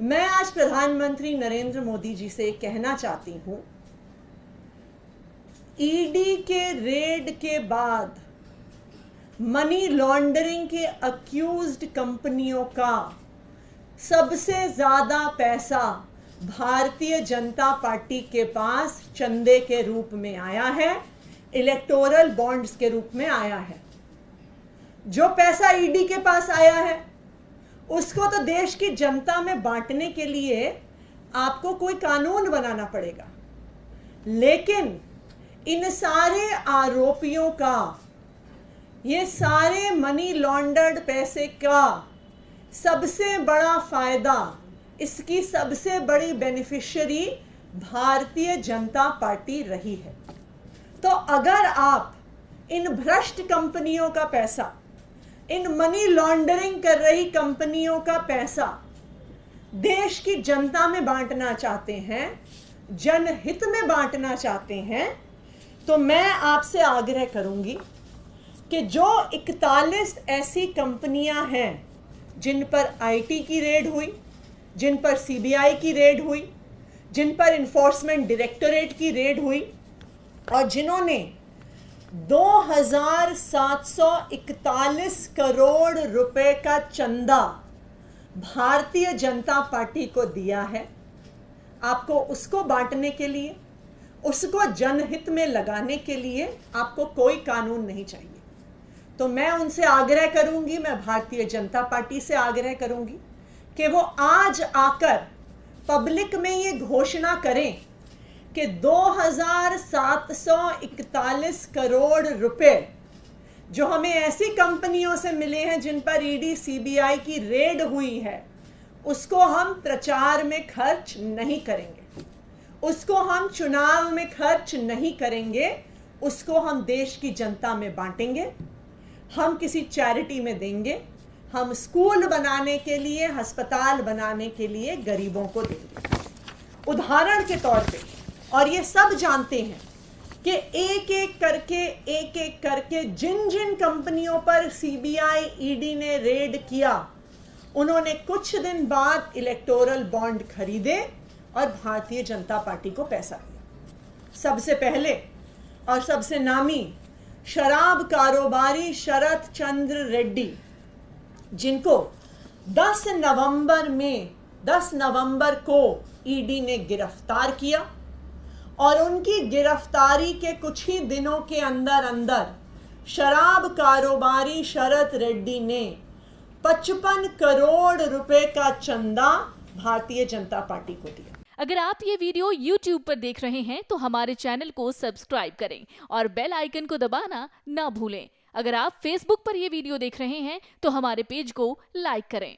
मैं आज प्रधानमंत्री नरेंद्र मोदी जी से कहना चाहती हूं, ईडी के रेड के बाद मनी लॉन्ड्रिंग के अक्यूज्ड कंपनियों का सबसे ज्यादा पैसा भारतीय जनता पार्टी के पास चंदे के रूप में आया है, इलेक्टोरल बॉन्ड्स के रूप में आया है। जो पैसा ईडी के पास आया है उसको तो देश की जनता में बांटने के लिए आपको कोई कानून बनाना पड़ेगा, लेकिन इन सारे आरोपियों का, ये सारे मनी लॉन्डर्ड पैसे का सबसे बड़ा फायदा, इसकी सबसे बड़ी बेनिफिशियरी भारतीय जनता पार्टी रही है। तो अगर आप इन भ्रष्ट कंपनियों का पैसा, इन मनी लॉन्ड्रिंग कर रही कंपनियों का पैसा देश की जनता में बांटना चाहते हैं, जनहित में बांटना चाहते हैं, तो मैं आपसे आग्रह करूंगी कि जो 41 ऐसी कंपनियां हैं जिन पर आईटी की रेड हुई, जिन पर सीबीआई की रेड हुई, जिन पर इन्फोर्समेंट डायरेक्टोरेट की रेड हुई और जिन्होंने 2741 करोड़ रुपए का चंदा भारतीय जनता पार्टी को दिया है, आपको उसको बांटने के लिए, उसको जनहित में लगाने के लिए आपको कोई कानून नहीं चाहिए। तो मैं उनसे आग्रह करूंगी, मैं भारतीय जनता पार्टी से आग्रह करूंगी कि वो आज आकर पब्लिक में ये घोषणा करें कि 2741 करोड़ रुपए जो हमें ऐसी कंपनियों से मिले हैं जिन पर ईडी सीबीआई की रेड हुई है, उसको हम प्रचार में खर्च नहीं करेंगे, उसको हम चुनाव में खर्च नहीं करेंगे, उसको हम देश की जनता में बांटेंगे, हम किसी चैरिटी में देंगे, हम स्कूल बनाने के लिए, अस्पताल बनाने के लिए गरीबों को देंगे। उदाहरण के तौर पे, और ये सब जानते हैं कि एक एक करके जिन जिन कंपनियों पर सीबीआई ईडी ने रेड किया, उन्होंने कुछ दिन बाद इलेक्टोरल बॉन्ड खरीदे और भारतीय जनता पार्टी को पैसा दिया। सबसे पहले और सबसे नामी शराब कारोबारी शरत चंद्र रेड्डी, जिनको 10 नवंबर को ईडी ने गिरफ्तार किया और उनकी गिरफ्तारी के कुछ ही दिनों के अंदर शराब कारोबारी शरत रेड्डी ने 55 करोड़ रुपए का चंदा भारतीय जनता पार्टी को दिया। अगर आप ये वीडियो YouTube पर देख रहे हैं तो हमारे चैनल को सब्सक्राइब करें और बेल आइकन को दबाना ना भूलें। अगर आप Facebook पर ये वीडियो देख रहे हैं तो हमारे पेज को लाइक करें।